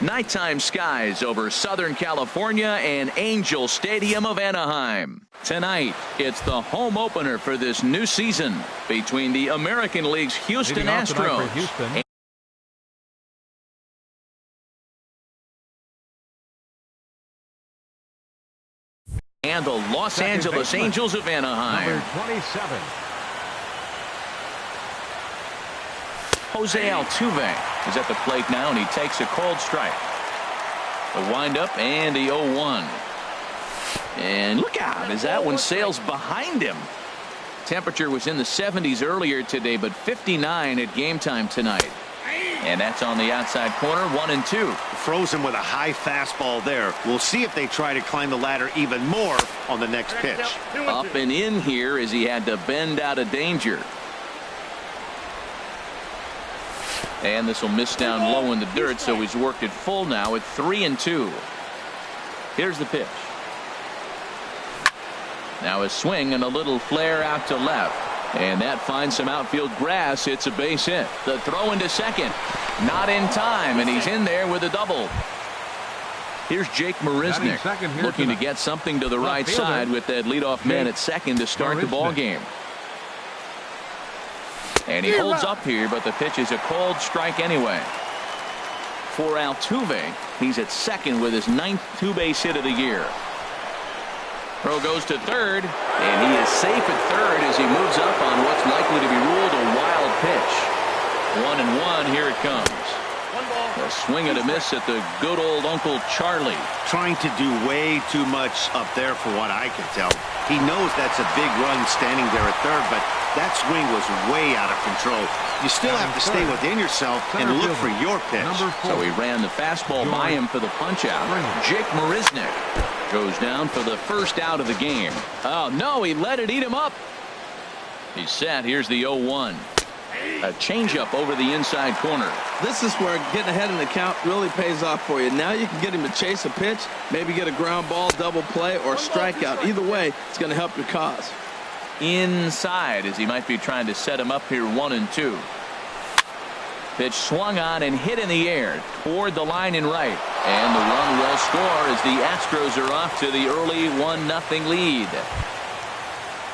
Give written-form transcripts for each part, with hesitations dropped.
Nighttime skies over Southern California and Angel Stadium of Anaheim. Tonight, it's the home opener for this new season between the American League's Houston Astros and the Los Angeles Angels of Anaheim. Number 27. Jose Altuve is at the plate now, and he takes a cold strike. The windup and the 0-1. And look out as that one sails behind him. Temperature was in the 70s earlier today, but 59 at game time tonight. And that's on the outside corner, 1-2. Frozen with a high fastball there. We'll see if they try to climb the ladder even more on the next pitch. Up and in here as he had to bend out of danger. And this will miss down low in the dirt, so he's worked it full now at 3-2. Here's the pitch. Now a swing and a little flare out to left. And that finds some outfield grass. It's a base hit. The throw into second. Not in time, and he's in there with a double. Here's Jake Marisnick looking to get something to the right side with that leadoff man at second to start the ball game. And he holds up here, but the pitch is a cold strike anyway. For Altuve, he's at second with his 9th two-base hit of the year. Throw goes to third, and he is safe at third as he moves up on what's likely to be ruled a wild pitch. 1-1, here it comes. A swing and a miss at the good old Uncle Charlie. Trying to do way too much up there for what I can tell. He knows that's a big run standing there at third, but that swing was way out of control. You still have to stay within yourself and look for your pitch. So he ran the fastball by him for the punch out. Jake Marisnick goes down for the first out of the game. Oh no, he let it eat him up. He's set. Here's the 0-1. A changeup over the inside corner. This is where getting ahead in the count really pays off for you. Now you can get him to chase a pitch, maybe get a ground ball, double play, or strikeout. Either way, it's going to help your cause. Inside as he might be trying to set him up here, 1-2. Pitch swung on and hit in the air toward the line and right. And the run will score as the Astros are off to the early 1-0 lead.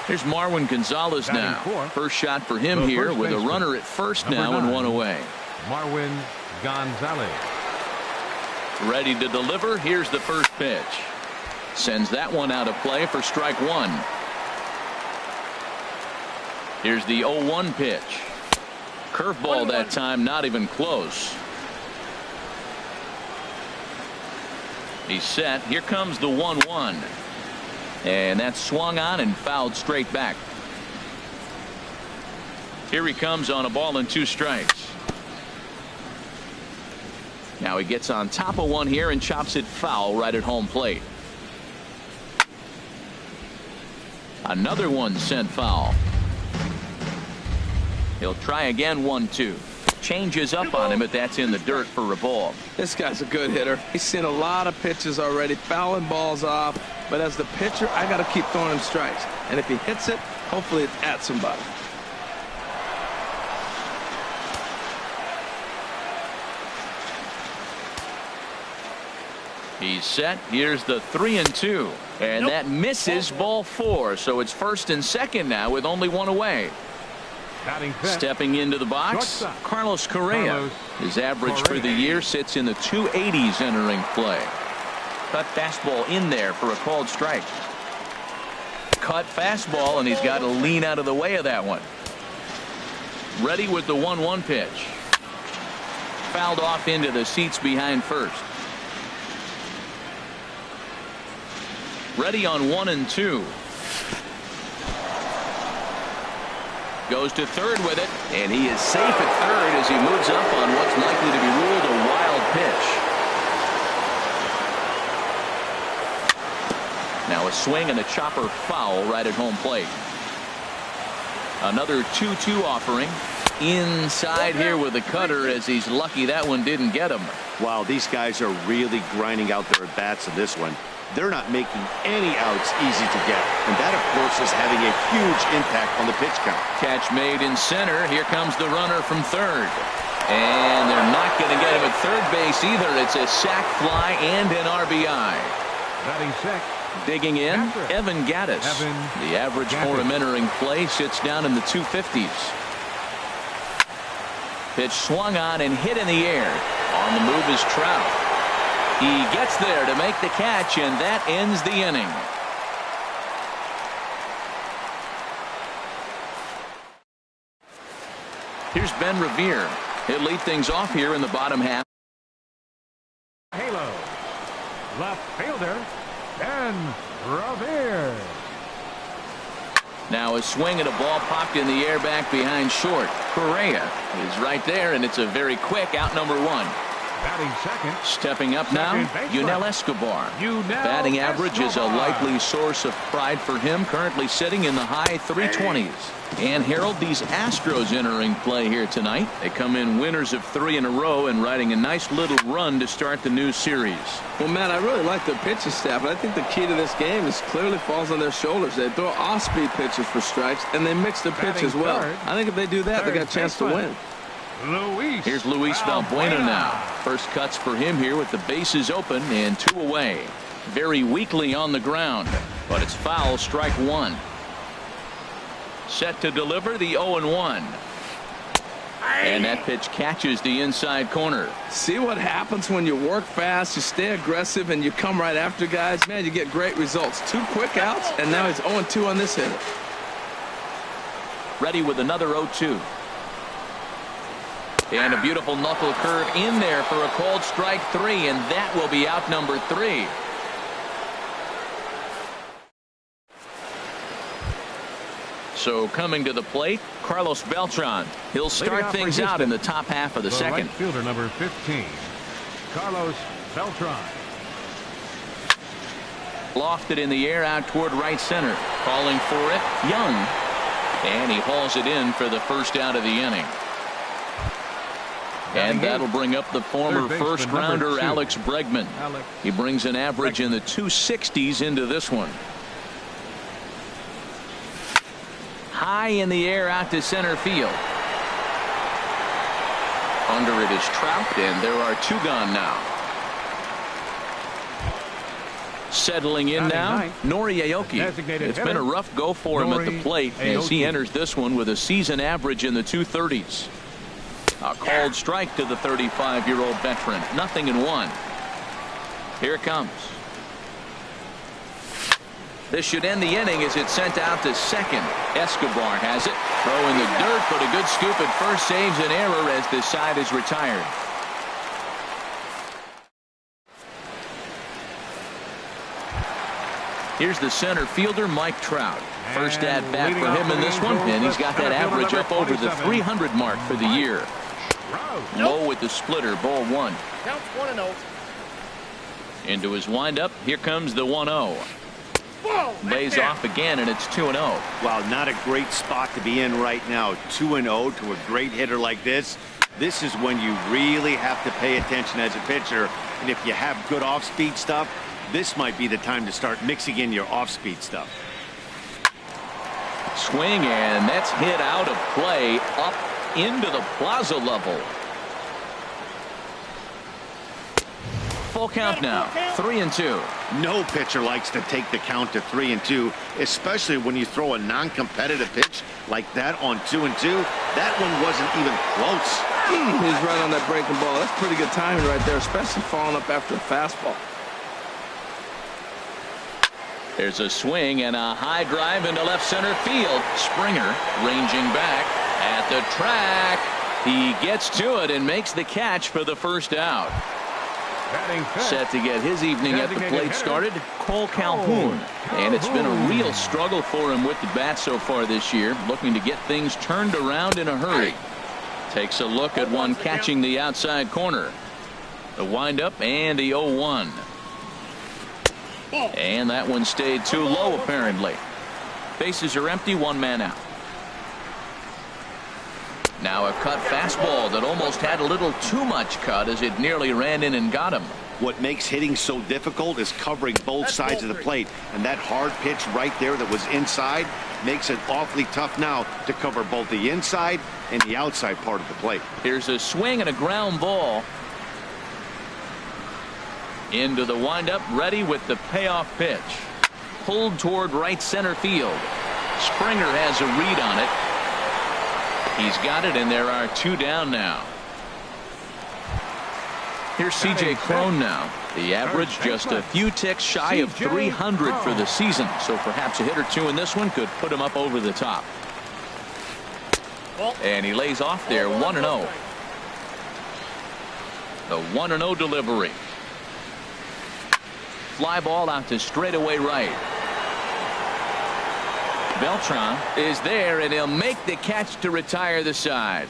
Here's Marwin Gonzalez now. First shot for him here with a runner at first now and one away. Marwin Gonzalez. Ready to deliver. Here's the first pitch. Sends that one out of play for strike one. Here's the 0-1 pitch. Curveball that time, not even close. He's set. Here comes the 1-1. And that's swung on and fouled straight back. Here he comes on a ball and 2 strikes. Now he gets on top of one here and chops it foul right at home plate. Another one sent foul. He'll try again, 1-2. Changes up on him, but that's in the dirt for a ball. This guy's a good hitter. He's seen a lot of pitches already, fouling balls off. But as the pitcher, I got to keep throwing him strikes. And if he hits it, hopefully it's at somebody. He's set. Here's the 3-2. And that misses ball 4. So it's first and second now with only one away. Stepping into the box, Carlos Correa. His average for the year sits in the 280s entering play. Cut fastball in there for a called strike. Cut fastball, and he's got to lean out of the way of that one. Ready with the 1-1 pitch. Fouled off into the seats behind first. Ready on 1-2. Goes to third with it, and he is safe at third as he moves up on what's likely to be ruled a wild pitch. Now a swing and a chopper foul right at home plate. Another 2-2 offering. Inside here with the cutter as he's lucky that one didn't get him. Wow, these guys are really grinding out their at-bats in this one. They're not making any outs easy to get. And that, of course, is having a huge impact on the pitch count. Catch made in center. Here comes the runner from third. And they're not going to get him at third base either. It's a sac fly and an RBI. Batting sixth. Digging in, Evan Gaddis. The average for him entering play sits down in the 250s. Pitch swung on and hit in the air. On the move is Trout. He gets there to make the catch, and that ends the inning. Here's Ben Revere. He'll lead things off here in the bottom half. Halo. Left fielder, Ben Revere. Now a swing and a ball popped in the air back behind short. Correa is right there, and it's a very quick out number one. Batting second. Stepping up now, Yunel Escobar. Batting average is a likely source of pride for him, currently sitting in the high 320s. And Harold, these Astros entering play here tonight. They come in winners of 3 in a row and riding a nice little run to start the new series. Well, Matt, I really like their pitching staff. I think the key to this game is clearly falls on their shoulders. They throw off-speed pitches for strikes, and they mix their pitch as well. I think if they do that, they got a chance to win. Here's Luis Valbuena now. First cuts for him here with the bases open and 2 away. Very weakly on the ground, but it's foul, strike 1. Set to deliver the 0-1. And that pitch catches the inside corner. See what happens when you work fast, you stay aggressive, and you come right after guys? Man, you get great results. 2 quick outs, and now he's 0-2 on this hitter. Ready with another 0-2. And a beautiful knuckle curve in there for a called strike 3, and that will be out number 3. So coming to the plate, Carlos Beltran. He'll start things out in the top half of the second. Right fielder number 15, Carlos Beltran. Lofted in the air out toward right center. Calling for it, Young. And he hauls it in for the first out of the inning. And that'll bring up the former first-rounder Alex Bregman. He brings an average in the 260s into this one. High in the air out to center field. Under it is Trout, and there are 2 gone now. Settling in now, Nori Aoki. It's been a rough go for him at the plate as he enters this one with a season average in the 230s. A called strike to the 35-year-old veteran. 0-1. Here it comes. This should end the inning as it's sent out to second. Escobar has it. Throw in the dirt, but a good scoop at first saves an error as this side is retired. Here's the center fielder, Mike Trout. First at bat for him in this one, and he's got that average up over the 300 mark for the year. Low with the splitter, ball 1. Counts 1-0. Into his windup, here comes the 1-0. Lays off again, and it's 2-0. Wow, not a great spot to be in right now. 2-0 to a great hitter like this. This is when you really have to pay attention as a pitcher. And if you have good off-speed stuff, this might be the time to start mixing in your off-speed stuff. Swing, and that's hit out of play up into the plaza level. Full count now, 3-2. No pitcher likes to take the count to 3-2, especially when you throw a non-competitive pitch like that on 2-2. That one wasn't even close. He's right on that breaking ball. That's pretty good timing right there, especially falling up after a fastball. There's a swing and a high drive into left center field. Springer ranging back at the track. He gets to it and makes the catch for the first out. Set to get his evening at the plate started, Cole Calhoun. And it's been a real struggle for him with the bat so far this year, looking to get things turned around in a hurry. Takes a look at one catching the outside corner. The windup and the 0-1. And that one stayed too low apparently. Bases are empty, 1 man out. Now a cut fastball that almost had a little too much cut as it nearly ran in and got him. What makes hitting so difficult is covering both sides of the plate, and that hard pitch right there that was inside makes it awfully tough now to cover both the inside and the outside part of the plate. Here's a swing and a ground ball into the windup, ready with the payoff pitch. Pulled toward right center field. Springer has a read on it. He's got it, and there are 2 down now. Here's C.J. Cron now. The average just a few ticks shy of 300 for the season, so perhaps a hit or two in this one could put him up over the top. And he lays off there 1-0. The 1-0 delivery. Fly ball out to straightaway right. Beltran is there, and he'll make the catch to retire the side.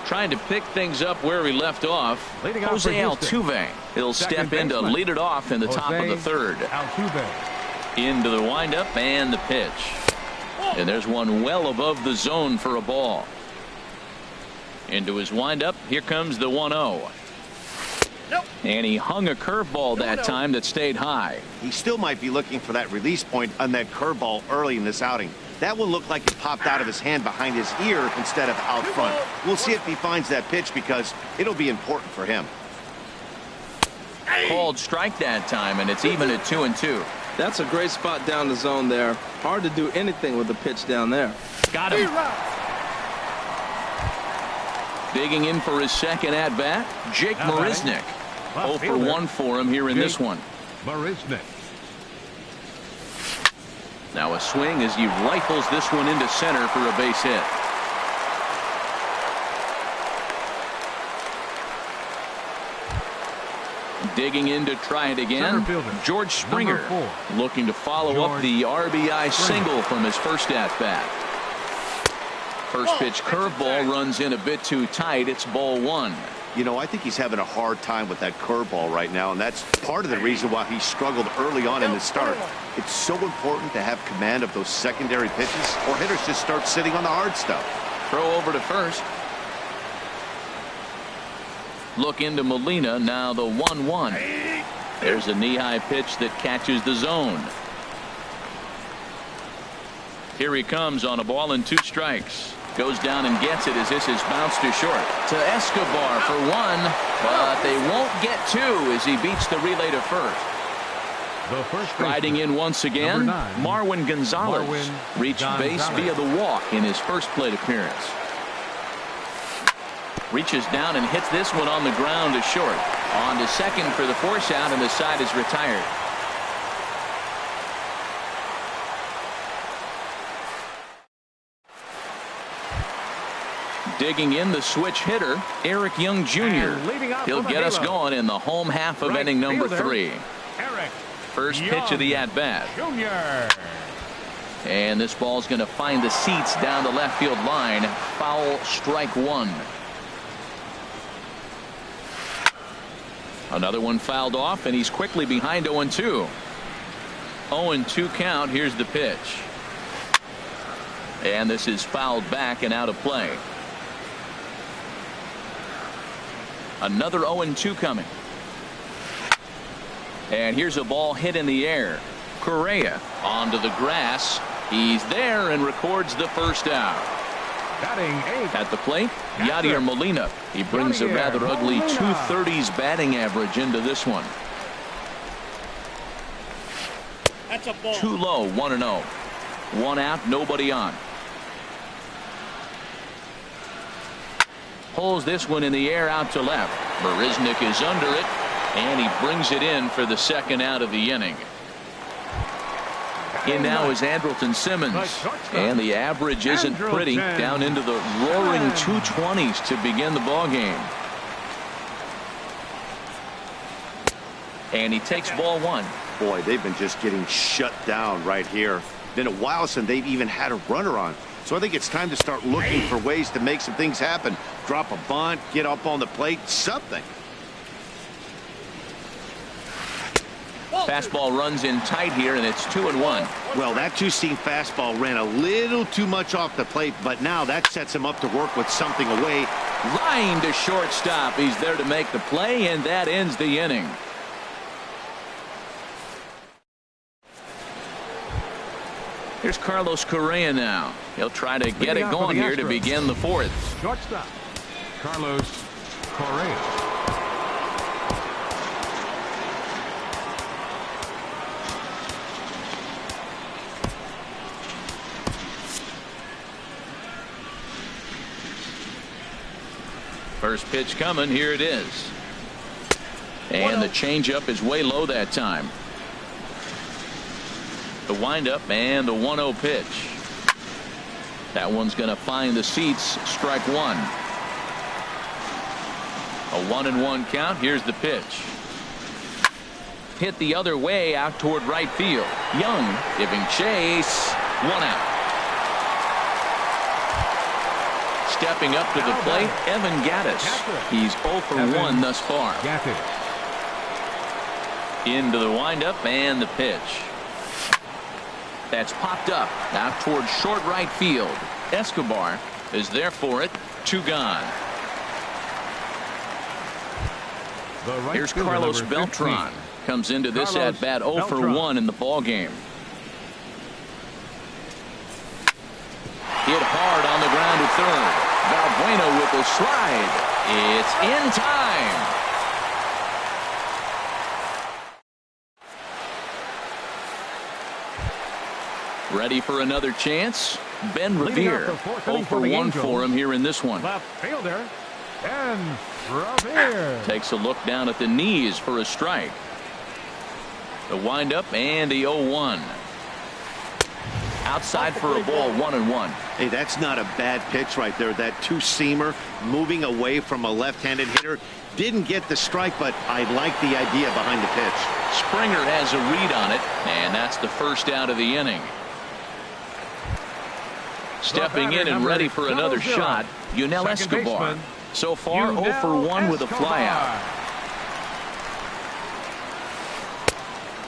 Trying to pick things up where we left off. Jose Altuve. He'll step in to lead it off in the top of the 3rd. Into the windup and the pitch. And there's one well above the zone for a ball. Into his windup. Here comes the 1-0. And he hung a curveball that time that stayed high. He still might be looking for that release point on that curveball early in this outing. That one looked like it popped out of his hand behind his ear instead of out front. We'll see if he finds that pitch because it'll be important for him. Called strike that time, and it's even at 2-2. That's a great spot down the zone there. Hard to do anything with the pitch down there. Got him. Digging in for his second at-bat, Jake Marisnick. 0 for 1 for him here in this one. Marisnick. Now a swing as he rifles this one into center for a base hit. Digging in to try it again. George Springer looking to follow up the RBI single from his first at-bat. First pitch curveball runs in a bit too tight. It's ball 1. You know, I think he's having a hard time with that curveball right now, and that's part of the reason why he struggled early on in the start. It's so important to have command of those secondary pitches, or hitters just start sitting on the hard stuff. Throw over to first. Look into Molina. Now the 1-1. There's a knee-high pitch that catches the zone. Here he comes on a ball and 2 strikes. Goes down and gets it as this is bounced to short. To Escobar for 1, but they won't get 2 as he beats the relay to first. Striding in once again, Marwin Gonzalez reached base via the walk in his first plate appearance. Reaches down and hits this one on the ground to short. On to second for the force out, and the side is retired. Digging in the switch hitter, Eric Young Jr. He'll get us going in the home half of inning number 3. First pitch of the at-bat. And this ball's going to find the seats down the left field line. Foul, strike 1. Another one fouled off, and he's quickly behind 0-2. 0-2 count. Here's the pitch. And this is fouled back and out of play. Another 0-2 coming. And here's a ball hit in the air. Correa onto the grass. He's there and records the first out. At the plate, Yadier Molina. He brings a rather ugly 230s batting average into this one. That's a ball. Too low, 1-0. 1 out, nobody on. Pulls this one in the air out to left. Marisnick is under it, and he brings it in for the second out of the inning. In now is Andrelton Simmons, and the average isn't pretty, down into the roaring 220s to begin the ball game. And he takes ball 1. Boy, they've been just getting shut down right here. Been a while since they've even had a runner on. So I think it's time to start looking for ways to make some things happen. Drop a bunt, get up on the plate, something. Fastball runs in tight here, and it's 2-1. Well, that two-seam fastball ran a little too much off the plate, but now that sets him up to work with something away. Line to shortstop. He's there to make the play, and that ends the inning. Here's Carlos Correa now. He'll try to get it going here to begin the fourth. Shortstop, Carlos Correa. First pitch coming. Here it is. And the changeup is way low that time. The windup and the 1-0 pitch. That one's going to find the seats. Strike one. A 1-1 count. Here's the pitch. Hit the other way out toward right field. Young giving chase. 1 out. Stepping up to the plate, Evan Gattis. He's 0 for 1 thus far. Into the windup and the pitch. That's popped up out towards short right field. Escobar is there for it. 2 gone. Here's Carlos Beltran. Comes into this at bat 0 for 1 in the ball game. Hit hard on the ground to third. Valbuena with the slide. It's in time. Ready for another chance? Ben Revere. 0 for 1 for him here in this one. Left fielder, Ben Revere. Takes a look down at the knees for a strike. The windup and the 0-1. Outside for a ball, 1-1. Hey, that's not a bad pitch right there. That two-seamer moving away from a left-handed hitter. Didn't get the strike, but I like the idea behind the pitch. Springer has a read on it, and that's the first out of the inning. Stepping in and ready for another shot, Yunel Escobar. So far, 0 for 1 with a flyout.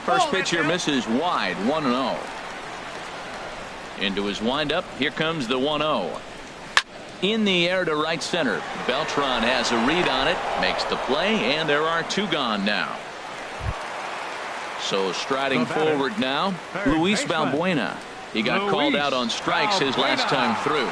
First pitch here misses wide, 1-0. Into his windup. Here comes the 1-0. In the air to right center. Beltran has a read on it. Makes the play, and there are 2 gone now. So striding forward now, Luis Valbuena. He got called out on strikes his last time through.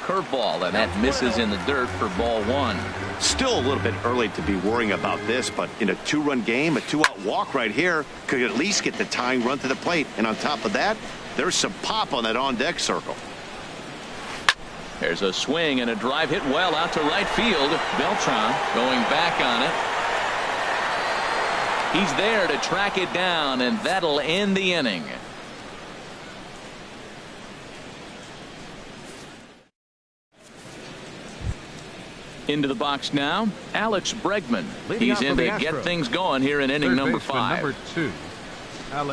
Curveball, and that misses in the dirt for ball 1. Still a little bit early to be worrying about this, but in a 2-run game, a 2-out walk right here could at least get the tying run to the plate. And on top of that, there's some pop on that on-deck circle. There's a swing and a drive hit well out to right field. Beltran going back on it. He's there to track it down, and that'll end the inning. Into the box now, Alex Bregman. He's in to get things going here in inning number 5. Number 2.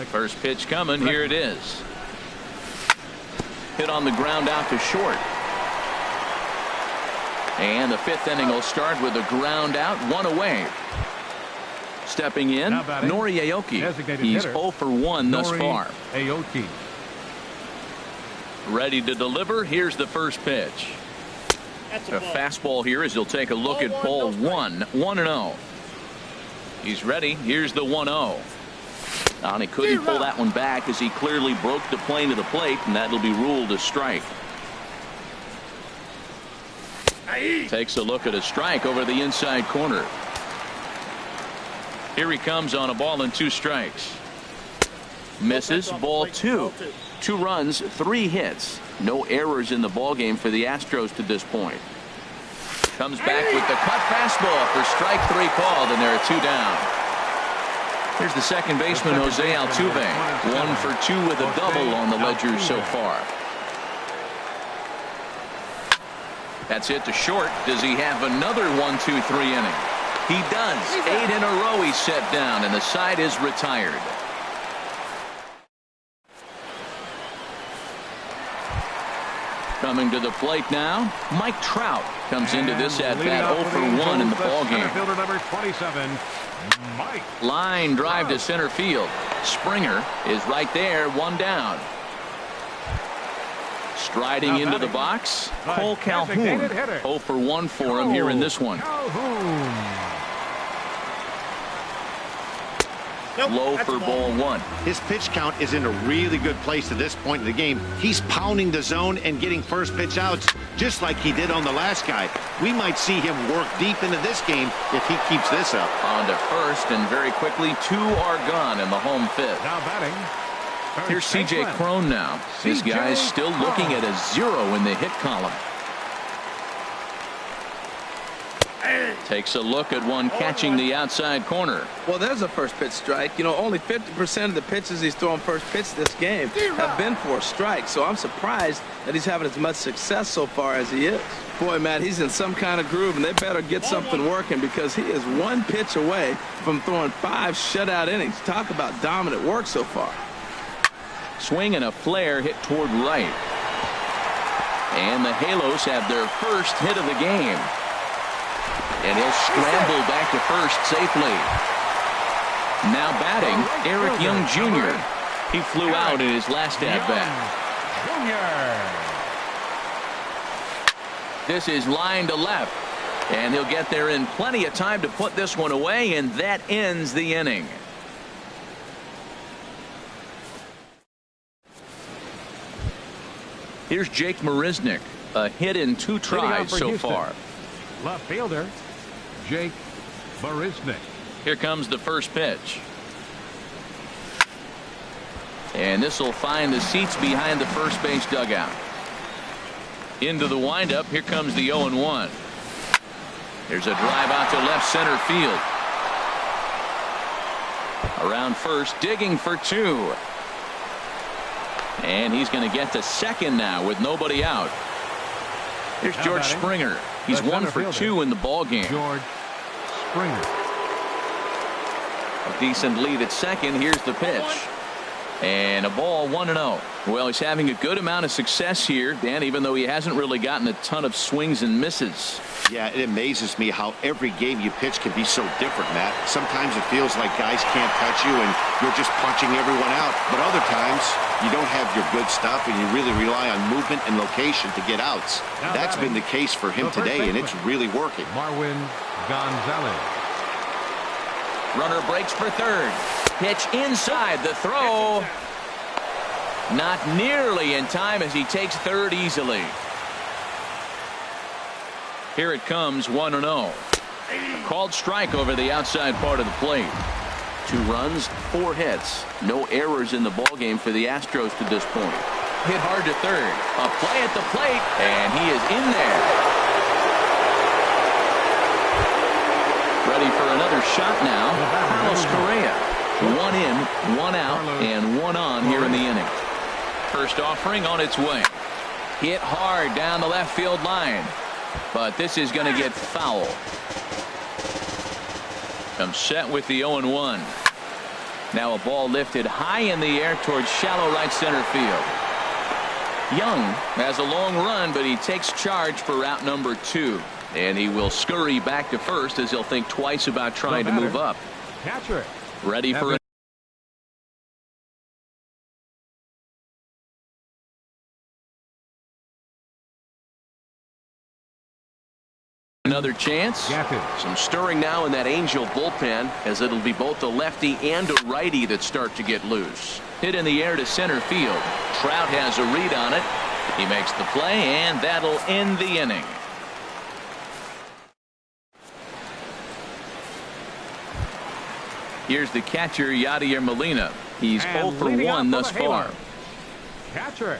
First pitch coming. Here it is. Hit on the ground out to short. And the 5th inning will start with a ground out, 1 away. Stepping in, Nori Aoki. He's 0 for 1 thus far. Aoki. Ready to deliver. Here's the first pitch. A fastball here as he'll take a look at ball 1. 1-0. He's ready. Here's the 1-0. And he couldn't pull that one back as he clearly broke the plane to the plate, and that'll be ruled a strike. Takes a look at a strike over the inside corner. Here he comes on a ball and 2 strikes. Misses. Ball 2. 2 runs, 3 hits. No errors in the ballgame for the Astros to this point. Comes back with the cut fastball for strike 3 called, and there are 2 down. Here's the second baseman, Jose Altuve. 1 for 2 with a double on the ledger so far. That's it to short. Does he have another 1-2-3 inning? He does. 8 in a row he's set down, and the side is retired. Coming to the plate now, Mike Trout comes into this at-bat 0 for 1 in the ballgame. Fielder number 27, Mike. Line drive to center field. Springer is right there, one down. Striding into the box, Cole Calhoun. 0 for 1 for him here in this one. Low for ball 1. His pitch count is in a really good place at this point in the game. He's pounding the zone and getting first pitch outs just like he did on the last guy. We might see him work deep into this game if he keeps this up. On to first, and very quickly 2 are gone in the home fifth. Now batting. Here's C.J. Cron now. This guy's still looking at a 0 in the hit column. Takes a look at one catching the outside corner. Well, there's a first pitch strike. You know, only 50% of the pitches he's throwing first pitch this game have been for a strike. So I'm surprised that he's having as much success so far as he is. Boy, Matt, he's in some kind of groove, and they better get something working because he is 1 pitch away from throwing 5 shutout innings. Talk about dominant work so far. Swing and a flare hit toward right. And the Halos have their first hit of the game. And he'll scramble back to first safely. Now batting, Eric Young Jr. He flew out in his last at-bat. This is line to left. And he'll get there in plenty of time to put this one away, and that ends the inning. Here's Jake Marisnick. A hit in 2 tries so far. Left fielder, Jake Marisnick. Here comes the first pitch. And this will find the seats behind the first base dugout. Into the windup. Here comes the 0-1. There's a drive out to left center field. Around first, digging for 2. And he's going to get to second now with nobody out. Here's George Springer. He's 1 for 2 in the ball game. George Springer. A decent lead at second. Here's the pitch. And a ball, 1-0. Well, he's having a good amount of success here, Dan, even though he hasn't really gotten a ton of swings and misses. Yeah, it amazes me how every game you pitch can be so different, Matt. Sometimes it feels like guys can't touch you and you're just punching everyone out. But other times, you don't have your good stuff and you really rely on movement and location to get outs. That's been the case for him today, and it's really working. Marwin Gonzalez. Runner breaks for third. Pitch inside. The throw. Not nearly in time as he takes third easily. Here it comes, 1-0. A called strike over the outside part of the plate. 2 runs, 4 hits. No errors in the ballgame for the Astros to this point. Hit hard to third. A play at the plate, and he is in there. Ready for another shot now. Carlos Correa. 1 in, 1 out, and 1 on here in the inning. First offering on its way. Hit hard down the left field line. But this is going to get foul. Comes set with the 0-1. Now a ball lifted high in the air towards shallow right center field. Young has a long run, but he takes charge for route number 2. And he will scurry back to first as he'll think twice about trying to move up. Catcher. Ready for another chance. Some stirring now in that Angel bullpen, as it'll be both a lefty and a righty that start to get loose. Hit in the air to center field. Trout has a read on it. He makes the play, and that'll end the inning. Here's the catcher, Yadier Molina. He's 0 for 1 thus far. Catcher,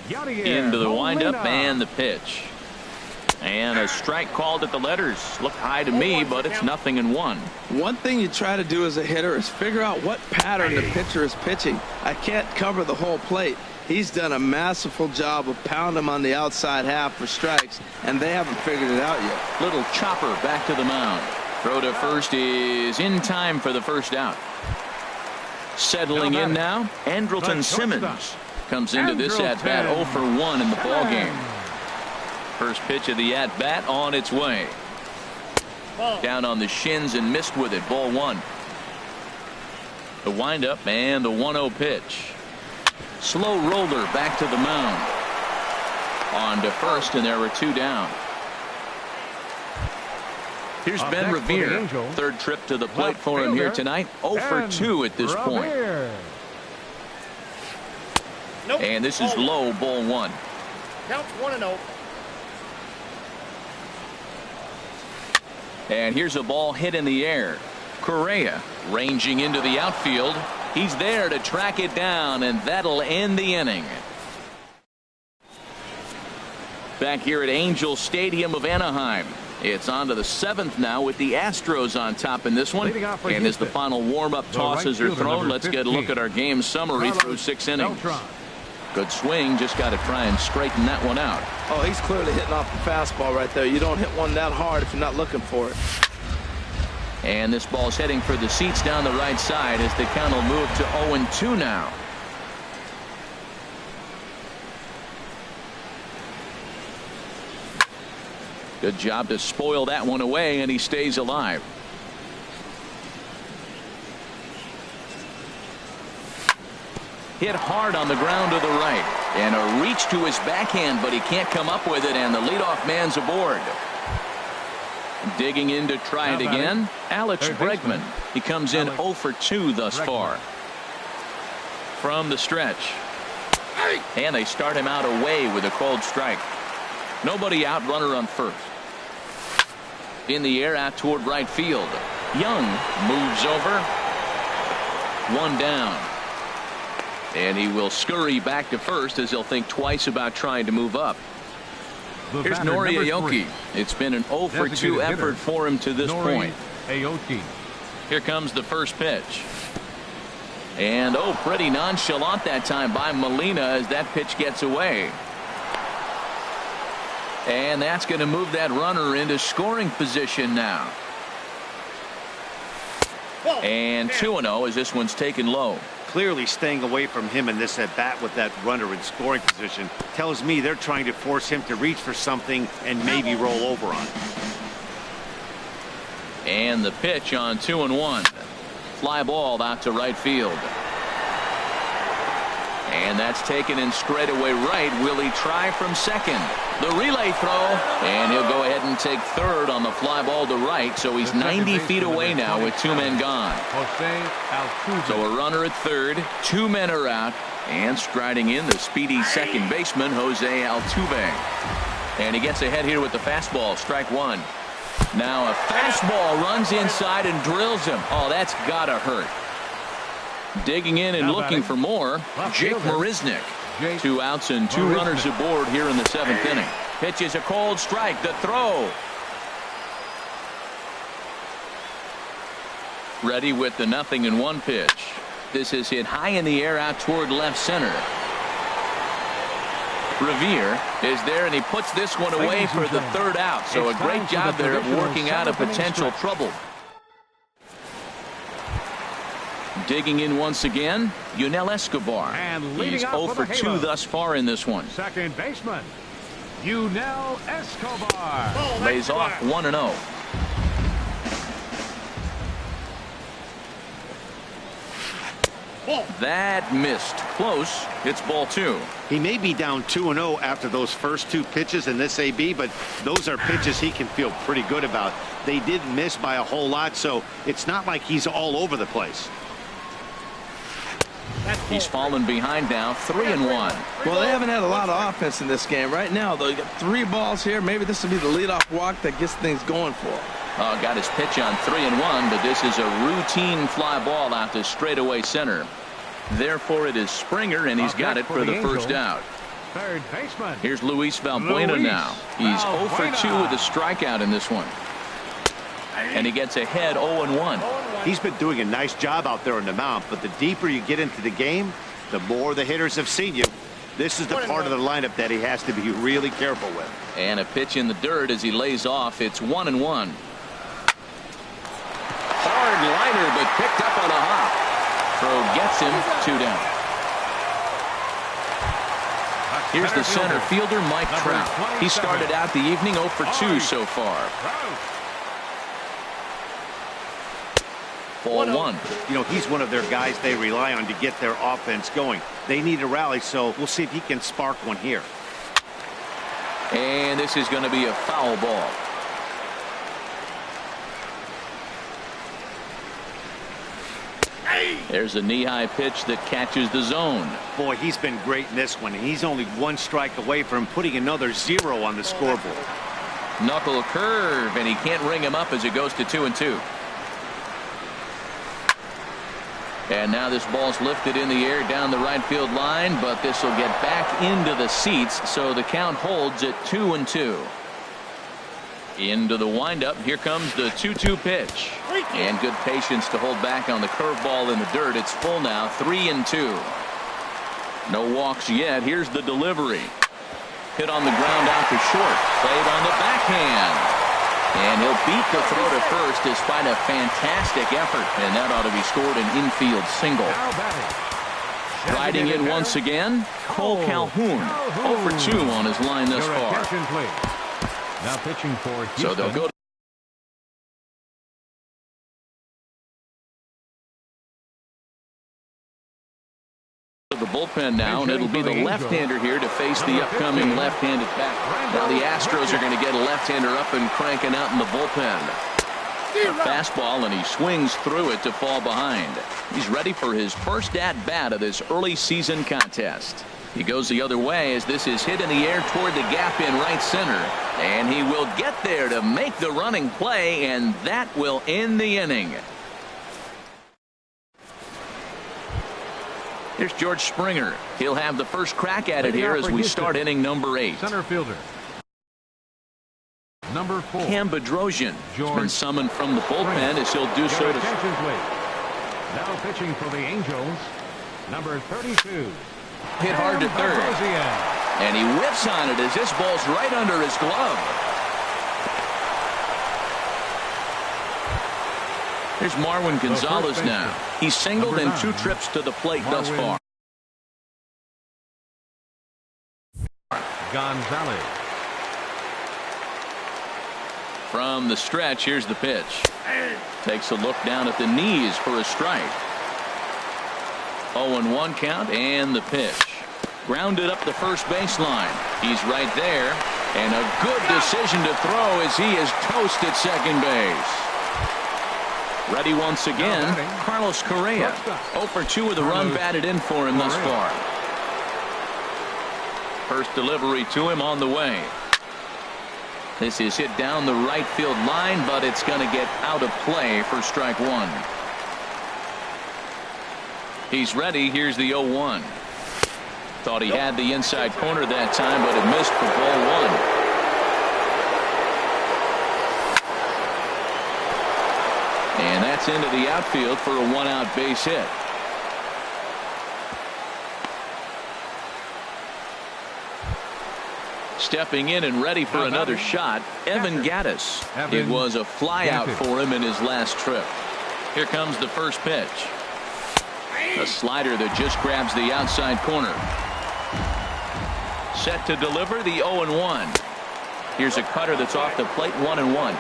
Yadier Into the windup Molina. and the pitch. And a strike called at the letters. Looked high to me, but it's 0-1. One thing you try to do as a hitter is figure out what pattern the pitcher is pitching. I can't cover the whole plate. He's done a masterful job of pounding him on the outside half for strikes, and they haven't figured it out yet. Little chopper back to the mound. Throw to first is in time for the first out. Settling in now, Andrelton Simmons. Comes into this at-bat 0 for 1 in the ballgame. First pitch of the at-bat on its way. Down on the shins and missed with it. Ball 1. The windup and the 1-0 pitch. Slow roller back to the mound. On to first, and there were 2 down. Here's Ben Revere. Third trip to the plate for him here tonight. 0 for 2 at this point. Nope. And this is low, ball 1. Counts 1-0. And here's a ball hit in the air. Correa ranging into the outfield. He's there to track it down, and that'll end the inning. Back here at Angel Stadium of Anaheim. It's on to the 7th now with the Astros on top in this one. And as the final warm-up tosses are thrown, let's get a look at our game summary through 6 innings. Good swing, just got to try and straighten that one out. Oh, he's clearly hitting off the fastball right there. You don't hit one that hard if you're not looking for it. And this ball's heading for the seats down the right side as the count will move to 0-2 now. Good job to spoil that one away, and he stays alive. Hit hard on the ground to the right, and a reach to his backhand, but he can't come up with it, and the leadoff man's aboard. Digging in to try it again, Alex Bregman. He comes in 0 for 2 thus far. From the stretch, and they start him out away with a called strike. Nobody out, runner on first. In the air out toward right field. Young moves over. 1 down. And he will scurry back to first as he'll think twice about trying to move up. Here's Nori Aoki. It's been an 0 for 2 effort for him to this point. Here comes the first pitch. And pretty nonchalant that time by Molina as that pitch gets away. And that's going to move that runner into scoring position now. And 2-0 as this one's taken low. Clearly staying away from him in this at bat with that runner in scoring position tells me they're trying to force him to reach for something and maybe roll over on it. And the pitch on 2-1. Fly ball out to right field. And that's taken in straightaway right. Will he try from second? The relay throw, and he'll go ahead and take third on the fly ball to right. So he's 90 feet away now with 2 men gone. So a runner at third, 2 men are out, and striding in the speedy second baseman Jose Altuve. And he gets ahead here with the fastball, strike 1. Now a fastball runs inside and drills him. Oh, that's gotta hurt. Digging in and looking for more, Jake Marisnick. 2 outs and 2 runners aboard here in the 7th inning. Pitch is a cold strike. The throw. Ready with the 0-1 pitch. This is hit high in the air out toward left center. Revere is there, and he puts this one away for the 3rd out. So a great job there of working out a potential trouble. Digging in once again, Yunel Escobar. He's 0 for 2 thus far in this one. Second baseman, Yunel Escobar. Lays off 1-0. That missed. Close. It's ball 2. He may be down 2-0 after those first 2 pitches in this AB, but those are pitches he can feel pretty good about. They did miss by a whole lot, so it's not like he's all over the place. He's fallen behind now, 3-1. Well, they haven't had a lot of offense in this game. Right now, though, you got 3 balls here. Maybe this will be the leadoff walk that gets things going for him. Got his pitch on 3-1, but this is a routine fly ball out to straightaway center. Therefore, it is Springer, and he's got it for the first out. Third baseman. Here's Luis Valbuena now. He's 0 for 2 with a strikeout in this one. And he gets ahead 0-1. He's been doing a nice job out there on the mound, but the deeper you get into the game, the more the hitters have seen you. This is the part of the lineup that he has to be really careful with. And a pitch in the dirt as he lays off. It's 1-1. Hard liner, but picked up on a hop. Throw gets him 2 down. Here's the center fielder, Mike Trout. He started out the evening 0 for 2 so far. Ball 1. You know, he's one of their guys they rely on to get their offense going. They need a rally, so we'll see if he can spark one here. And this is going to be a foul ball. There's a knee-high pitch that catches the zone. Boy, he's been great in this one. He's only one strike away from putting another 0 on the scoreboard. Knuckle curve, and he can't ring him up as it goes to 2-2. And now this ball's lifted in the air down the right field line, but this will get back into the seats, so the count holds at 2-2. Into the windup. Here comes the 2-2 pitch. And good patience to hold back on the curveball in the dirt. It's full now, 3-2. No walks yet. Here's the delivery. Hit on the ground out to short. Played on the backhand. And he'll beat the throw to first despite a fantastic effort. And that ought to be scored an infield single. Riding in once again, Cole Calhoun. 0 for 2 on his line thus far. Now pitching for Houston. So they'll go to the bullpen now, and it'll be the left-hander here to face the upcoming left-handed bat. Now the Astros are going to get a left-hander up and cranking out in the bullpen. A fastball, and he swings through it to fall behind. He's ready for his first at-bat of this early season contest. He goes the other way as this is hit in the air toward the gap in right center. And he will get there to make the running play, and that will end the inning. Here's George Springer. He'll have the first crack at it here as we start inning number 8. Center fielder. Number 4. Cam Bedrosian has been summoned from the bullpen as he'll do so. Now pitching for the Angels. Number 32. Hit hard to third. And he whips on it as this ball's right under his glove. Here's Marwin Gonzalez now. He's singled in 2 trips to the plate thus far. Gonzalez. From the stretch, here's the pitch. Takes a look down at the knees for a strike. 0-1 count, and the pitch. Grounded up the first baseline. He's right there. And a good decision to throw as he is toast at second base. Ready once again, Carlos Correa. 0 for 2 with a run batted in for him thus far. First delivery to him on the way. This is hit down the right field line, but it's going to get out of play for strike 1. He's ready. Here's the 0-1. Thought he had the inside corner that time, but it missed for ball 1. And that's into the outfield for a 1-out base hit. Stepping in and ready for another shot, Evan Gattis. It was a flyout for him in his last trip. Here comes the first pitch. A slider that just grabs the outside corner. Set to deliver the 0-1. Here's a cutter that's off the plate, 1-1.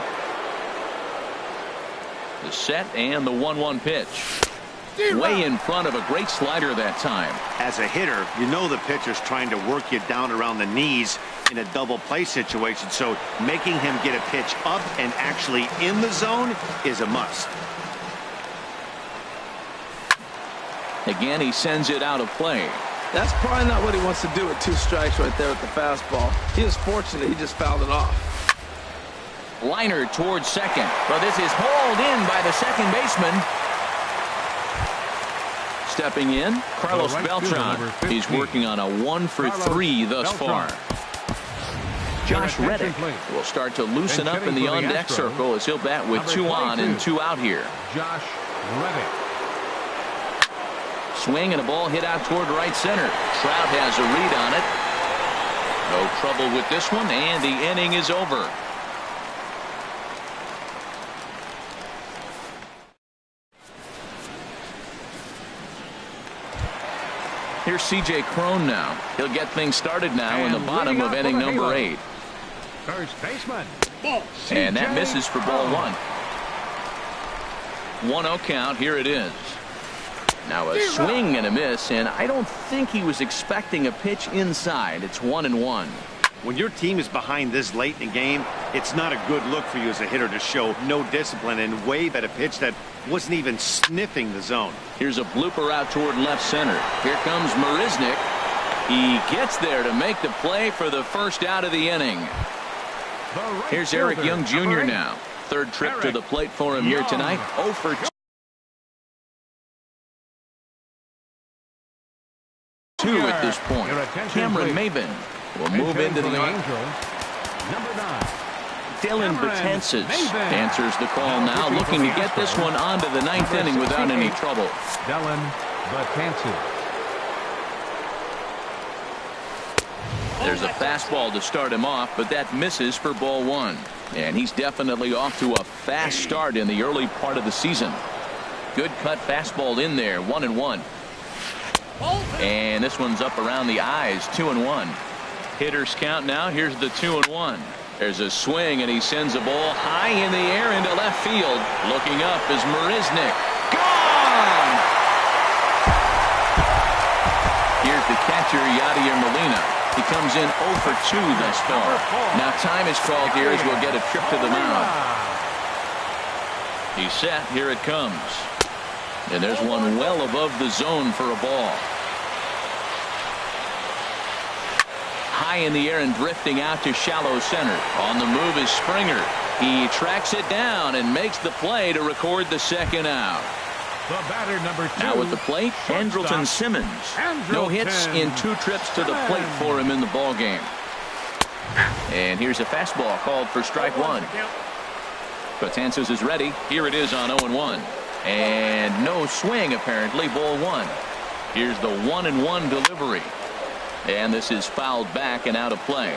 The set and the 1-1 pitch. Way in front of a great slider that time. As a hitter, you know the pitcher's trying to work you down around the knees in a double play situation, so making him get a pitch up and actually in the zone is a must. Again, he sends it out of play. That's probably not what he wants to do with 2 strikes right there with the fastball. He was fortunate he just fouled it off. Liner towards second, but this is hauled in by the second baseman. Stepping in, Carlos Beltran. He's working on a 1 for 3 thus far. Josh Reddick will start to loosen up in the on-deck circle as he'll bat with 2 on and 2 out here. Josh Reddick. Swing and a ball hit out toward right center. Trout has a read on it. No trouble with this one, and the inning is over. Here's C.J. Cron now. He'll get things started now in the bottom of inning number 8. First baseman. And that misses for ball 1. 1-0 count. Here it is. Now a swing and a miss, and I don't think he was expecting a pitch inside. It's 1-1. When your team is behind this late in the game, it's not a good look for you as a hitter to show no discipline and wave at a pitch that wasn't even sniffing the zone. Here's a blooper out toward left center. Here comes Marisnick. He gets there to make the play for the first out of the inning. Here's Eric Young Jr. now. Third trip to the plate for him here tonight. 0 for 2 at this point. Cameron Maben will move into the Angel. Number 9. Dylan Betances answers the call now, looking to get this one onto the 9th inning without any trouble. Dylan Betances. There's a fastball to start him off, but that misses for ball 1. And he's definitely off to a fast start in the early part of the season. Good cut fastball in there, 1-1. And this one's up around the eyes, 2-1. Hitters count now. Here's the 2-1. There's a swing, and he sends a ball high in the air into left field. Looking up is Marisnick. Gone! Here's the catcher, Yadier Molina. He comes in 0 for 2 thus far. Now time is called here as we'll get a trip to the mound. He's set. Here it comes. And there's one well above the zone for a ball. High in the air and drifting out to shallow center. On the move is Springer. He tracks it down and makes the play to record the second out. The batter, number 2. Now at the plate, Andrelton Simmons. No hits in 2 trips to the plate for him in the ball game. And here's a fastball called for strike 1. Betances is ready. Here it is on 0-1. And no swing apparently, ball 1. Here's the 1-1 delivery. And this is fouled back and out of play.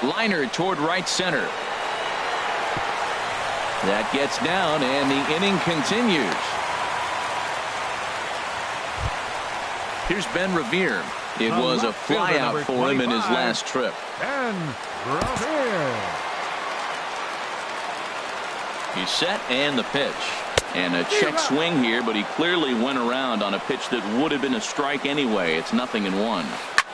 Liner toward right center. That gets down, and the inning continues. Here's Ben Revere. It was a flyout for him in his last trip. Ben Revere. He's set, and the pitch. And a check swing here, but he clearly went around on a pitch that would have been a strike anyway. It's 0-1.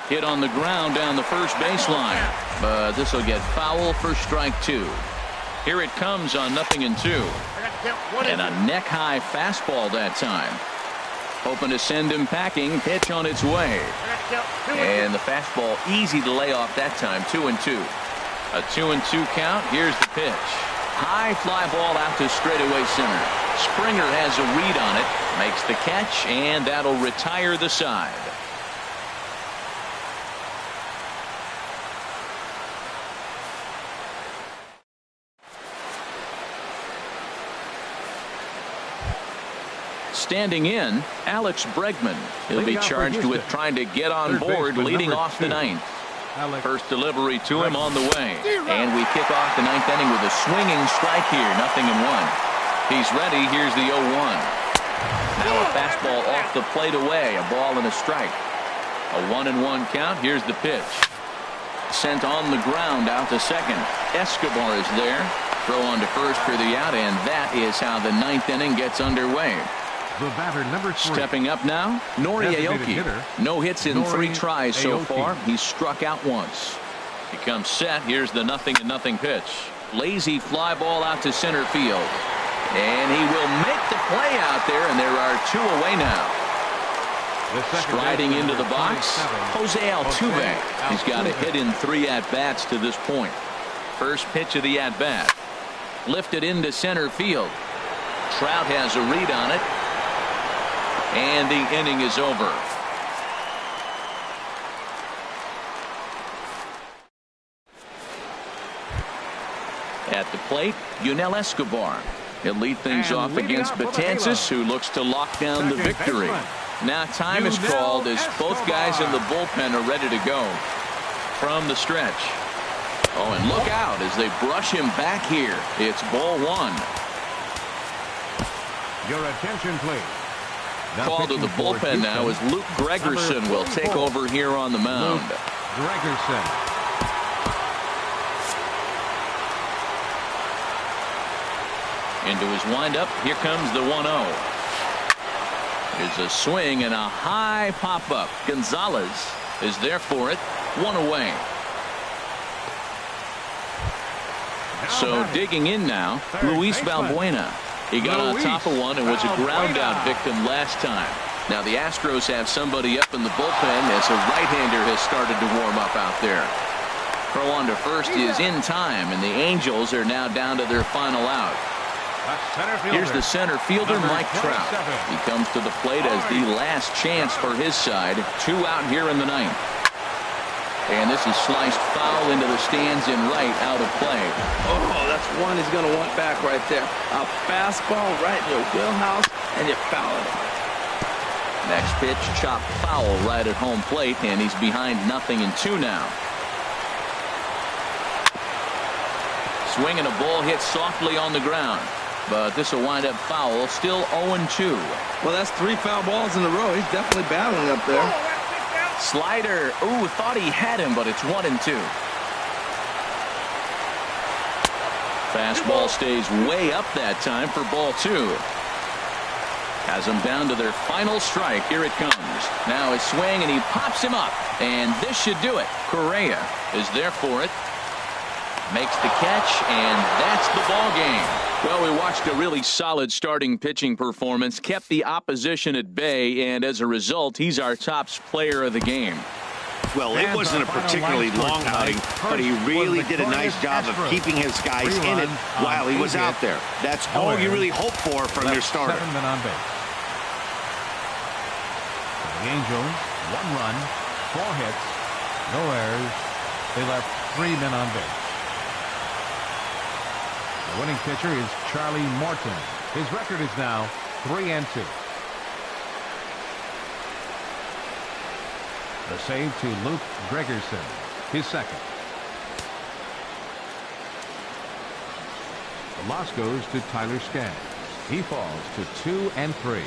Hit on the ground down the first baseline. But this will get foul for strike 2. Here it comes on 0-2. And a neck-high fastball that time. Hoping to send him packing. Pitch on its way. And the fastball easy to lay off that time. 2-2. A 2-2 count. Here's the pitch. High fly ball out to straightaway center. Springer has a read on it. Makes the catch, and that'll retire the side. Standing in, Alex Bregman. He'll be charged with trying to get on board leading off the 9th. First delivery to him on the way. And we kick off the 9th inning with a swinging strike here. 0-1. He's ready. Here's the 0-1. Now a fastball off the plate away. A ball and a strike. A 1-1 count. Here's the pitch. Sent on the ground out to second. Escobar is there. Throw on to first for the out, and that is how the 9th inning gets underway. The batter, number 3. Stepping up now, Nori Aoki. No hits in 3 tries so far. He's struck out once. He comes set. Here's the 0-0 pitch. Lazy fly ball out to center field. And he will make the play out there, and there are 2 away now. Striding into the box, Jose Altuve. He's got a hit in 3 at-bats to this point. First pitch of the at-bat. Lifted into center field. Trout has a read on it. And the inning is over. At the plate, Yunel Escobar. He'll lead things off against Betances, who looks to lock down the victory. Now time is called as both guys in the bullpen are ready to go from the stretch. Oh, and look out as they brush him back here. It's ball 1. Your attention, please. Called to the bullpen now as Luke Gregerson will take over here on the mound. Gregerson. Into his windup. Here comes the 1-0. There's a swing and a high pop-up. Gonzalez is there for it. One away. So digging in now, Luis Valbuena. He got on top of one and was a ground-out victim last time. Now the Astros have somebody up in the bullpen as a right-hander has started to warm up out there. Throw on to first is in time, and the Angels are now down to their final out. Here's the center fielder, Mike Trout. He comes to the plate as the last chance for his side. 2 out here in the 9th. And this is sliced foul into the stands in right, out of play. Oh, that's one he's going to want back right there. A fastball right in your wheelhouse, and you foul it. Next pitch, chopped foul right at home plate, and he's behind 0-2 now. Swing and a ball hit softly on the ground. But this will wind up foul. Still 0-2. Well, that's 3 foul balls in a row. He's definitely battling up there. Slider. Ooh, thought he had him, but it's 1-2. Fastball stays way up that time for ball 2. Has them down to their final strike. Here it comes. Now his swing, and he pops him up. And this should do it. Correa is there for it. Makes the catch, and that's the ball game. Well, we watched a really solid starting pitching performance, kept the opposition at bay, and as a result, he's our top player of the game. Well, it wasn't a particularly long outing, but he really did a nice job of keeping his guys in it while he was out there. That's all you really hope for from your starter. 7 men on base. The Angels, 1 run, 4 hits, no errors. They left 3 men on base. The winning pitcher is Charlie Morton. His record is now 3-2. The save to Luke Gregerson, his second. The loss goes to Tyler Skaggs. He falls to 2-3.